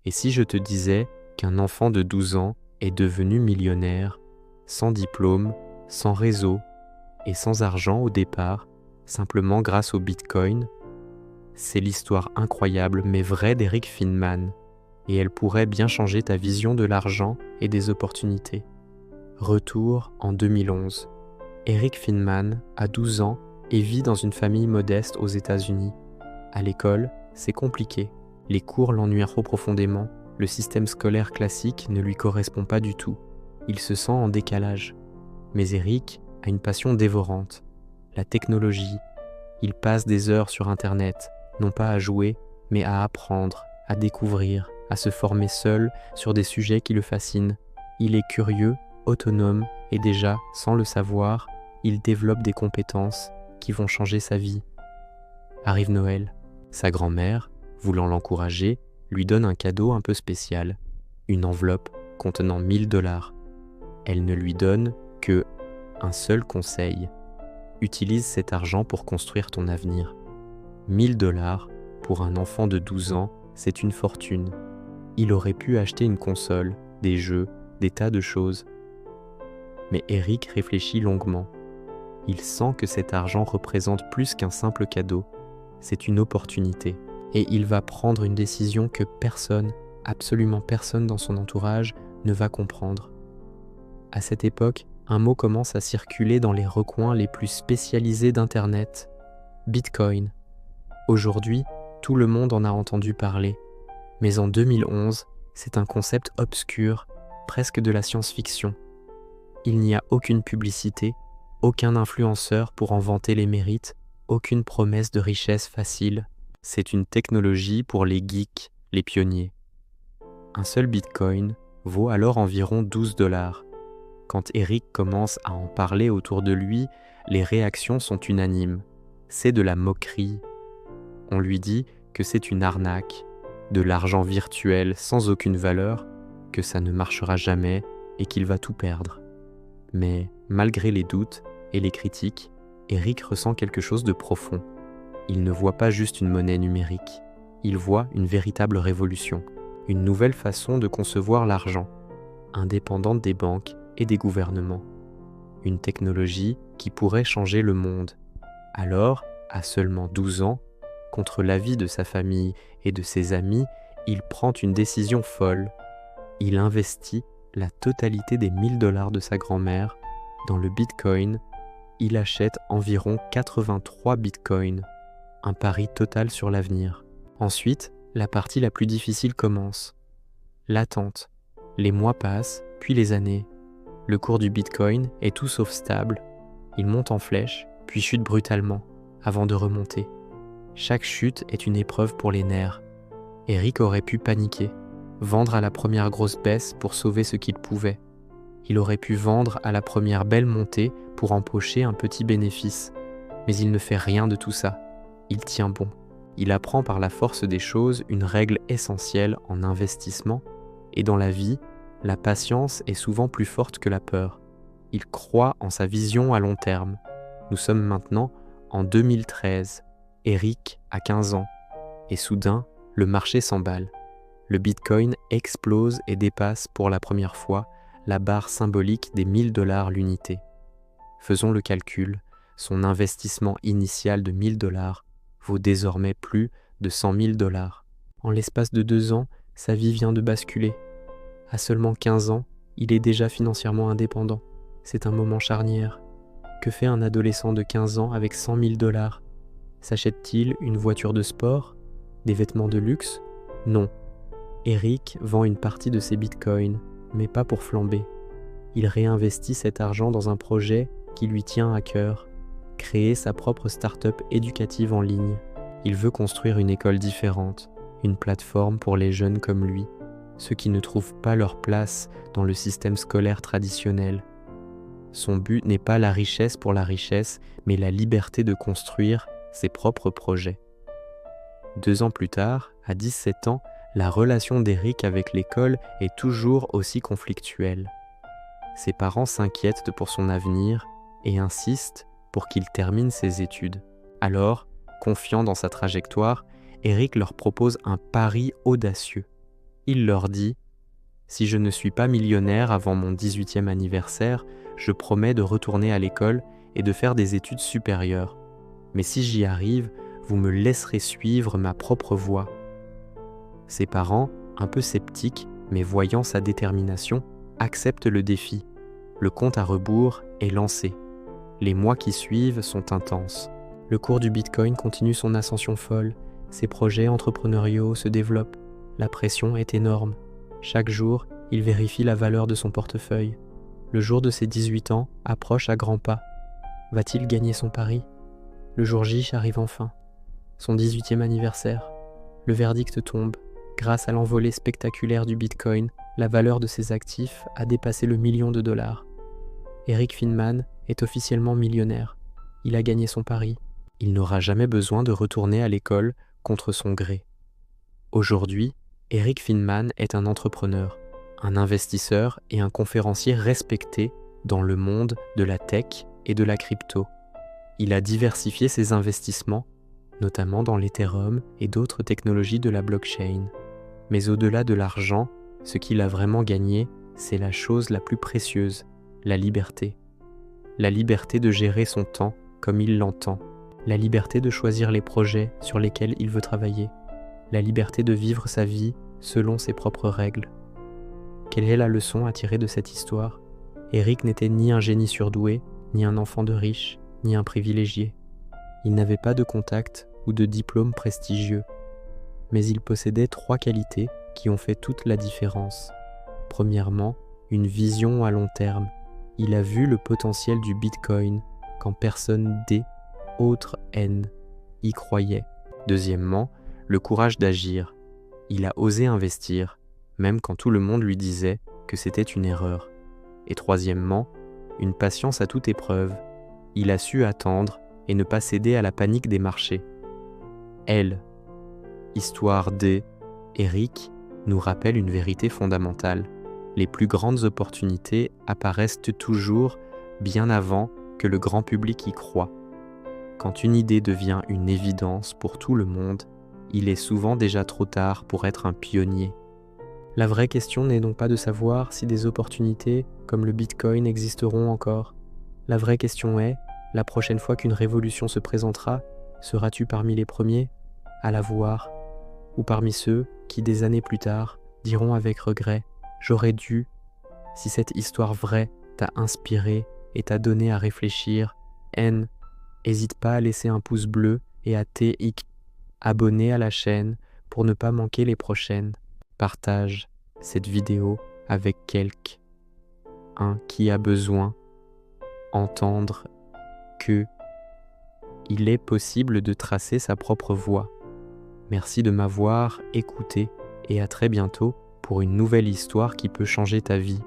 Et si je te disais qu'un enfant de 12 ans est devenu millionnaire, sans diplôme, sans réseau et sans argent au départ, simplement grâce au Bitcoin? C'est l'histoire incroyable mais vraie d'Eric Feynman, et elle pourrait bien changer ta vision de l'argent et des opportunités. Retour en 2011. Eric Feynman a 12 ans et vit dans une famille modeste aux États-Unis. À l'école, c'est compliqué. Les cours l'ennuient trop profondément. Le système scolaire classique ne lui correspond pas du tout. Il se sent en décalage. Mais Eric a une passion dévorante, la technologie. Il passe des heures sur Internet, non pas à jouer, mais à apprendre, à découvrir, à se former seul sur des sujets qui le fascinent. Il est curieux, autonome et déjà, sans le savoir, il développe des compétences qui vont changer sa vie. Arrive Noël. Sa grand-mère, voulant l'encourager, lui donne un cadeau un peu spécial, une enveloppe contenant 1000 $. Elle ne lui donne que un seul conseil. Utilise cet argent pour construire ton avenir. 1000 $ pour un enfant de 12 ans, c'est une fortune. Il aurait pu acheter une console, des jeux, des tas de choses. Mais Eric réfléchit longuement. Il sent que cet argent représente plus qu'un simple cadeau. C'est une opportunité. Et il va prendre une décision que personne, absolument personne dans son entourage, ne va comprendre. À cette époque, un mot commence à circuler dans les recoins les plus spécialisés d'Internet. Bitcoin. Aujourd'hui, tout le monde en a entendu parler. Mais en 2011, c'est un concept obscur, presque de la science-fiction. Il n'y a aucune publicité, aucun influenceur pour en vanter les mérites, aucune promesse de richesse facile. C'est une technologie pour les geeks, les pionniers. Un seul Bitcoin vaut alors environ 12 $. Quand Eric commence à en parler autour de lui, les réactions sont unanimes. C'est de la moquerie. On lui dit que c'est une arnaque, de l'argent virtuel sans aucune valeur, que ça ne marchera jamais et qu'il va tout perdre. Mais malgré les doutes et les critiques, Eric ressent quelque chose de profond. Il ne voit pas juste une monnaie numérique, il voit une véritable révolution, une nouvelle façon de concevoir l'argent, indépendante des banques et des gouvernements. Une technologie qui pourrait changer le monde. Alors, à seulement 12 ans, contre l'avis de sa famille et de ses amis, il prend une décision folle. Il investit la totalité des 1000 $ de sa grand-mère dans le Bitcoin. Il achète environ 83 Bitcoins. Un pari total sur l'avenir. Ensuite, la partie la plus difficile commence. L'attente. Les mois passent, puis les années. Le cours du Bitcoin est tout sauf stable. Il monte en flèche, puis chute brutalement, avant de remonter. Chaque chute est une épreuve pour les nerfs. Eric aurait pu paniquer, vendre à la première grosse baisse pour sauver ce qu'il pouvait. Il aurait pu vendre à la première belle montée pour empocher un petit bénéfice. Mais il ne fait rien de tout ça. Il tient bon. Il apprend par la force des choses une règle essentielle en investissement, et dans la vie, la patience est souvent plus forte que la peur. Il croit en sa vision à long terme. Nous sommes maintenant en 2013. Eric a 15 ans. Et soudain, le marché s'emballe. Le Bitcoin explose et dépasse pour la première fois la barre symbolique des 1000 $ l'unité. Faisons le calcul, son investissement initial de 1000 $ vaut désormais plus de 100 000 $. En l'espace de 2 ans, sa vie vient de basculer. À seulement 15 ans, il est déjà financièrement indépendant. C'est un moment charnière. Que fait un adolescent de 15 ans avec 100 000 $? S'achète-t-il une voiture de sport? Des vêtements de luxe? Non. Eric vend une partie de ses bitcoins, mais pas pour flamber. Il réinvestit cet argent dans un projet qui lui tient à cœur, créer sa propre start-up éducative en ligne. Il veut construire une école différente, une plateforme pour les jeunes comme lui, ceux qui ne trouvent pas leur place dans le système scolaire traditionnel. Son but n'est pas la richesse pour la richesse, mais la liberté de construire ses propres projets. 2 ans plus tard, à 17 ans, la relation d'Eric avec l'école est toujours aussi conflictuelle. Ses parents s'inquiètent pour son avenir et insistent pour qu'il termine ses études. Alors, confiant dans sa trajectoire, Eric leur propose un pari audacieux. Il leur dit « Si je ne suis pas millionnaire avant mon 18e anniversaire, je promets de retourner à l'école et de faire des études supérieures. Mais si j'y arrive, vous me laisserez suivre ma propre voie. » Ses parents, un peu sceptiques, mais voyant sa détermination, acceptent le défi. Le compte à rebours est lancé. Les mois qui suivent sont intenses. Le cours du Bitcoin continue son ascension folle. Ses projets entrepreneuriaux se développent. La pression est énorme. Chaque jour, il vérifie la valeur de son portefeuille. Le jour de ses 18 ans approche à grands pas. Va-t-il gagner son pari ? Le jour J arrive enfin. Son 18e anniversaire. Le verdict tombe. Grâce à l'envolée spectaculaire du Bitcoin, la valeur de ses actifs a dépassé le million de dollars. Eric Friedman est officiellement millionnaire. Il a gagné son pari. Il n'aura jamais besoin de retourner à l'école contre son gré. Aujourd'hui, Eric Friedman est un entrepreneur, un investisseur et un conférencier respecté dans le monde de la tech et de la crypto. Il a diversifié ses investissements, notamment dans l'Ethereum et d'autres technologies de la blockchain. Mais au-delà de l'argent, ce qu'il a vraiment gagné, c'est la chose la plus précieuse, la liberté. La liberté de gérer son temps comme il l'entend. La liberté de choisir les projets sur lesquels il veut travailler. La liberté de vivre sa vie selon ses propres règles. Quelle est la leçon à tirer de cette histoire ? Eric n'était ni un génie surdoué, ni un enfant de riche, ni un privilégié. Il n'avait pas de contact ou de diplôme prestigieux. Mais il possédait 3 qualités qui ont fait toute la différence. Premièrement, une vision à long terme. Il a vu le potentiel du Bitcoin quand personne autre N y croyait. Deuxièmement, le courage d'agir. Il a osé investir, même quand tout le monde lui disait que c'était une erreur. Et troisièmement, une patience à toute épreuve. Il a su attendre et ne pas céder à la panique des marchés. Elle, histoire Eric, nous rappelle une vérité fondamentale. Les plus grandes opportunités apparaissent toujours bien avant que le grand public y croit. Quand une idée devient une évidence pour tout le monde, il est souvent déjà trop tard pour être un pionnier. La vraie question n'est donc pas de savoir si des opportunités comme le Bitcoin existeront encore. La vraie question est, la prochaine fois qu'une révolution se présentera, seras-tu parmi les premiers à la voir ? Ou parmi ceux qui, des années plus tard, diront avec regret « J'aurais dû », si cette histoire vraie t'a inspiré et t'a donné à réfléchir, n'hésite pas à laisser un pouce bleu et à abonner à la chaîne pour ne pas manquer les prochaines. Partage cette vidéo avec quelqu'un qui a besoin d'entendre que il est possible de tracer sa propre voie. Merci de m'avoir écouté et à très bientôt pour une nouvelle histoire qui peut changer ta vie.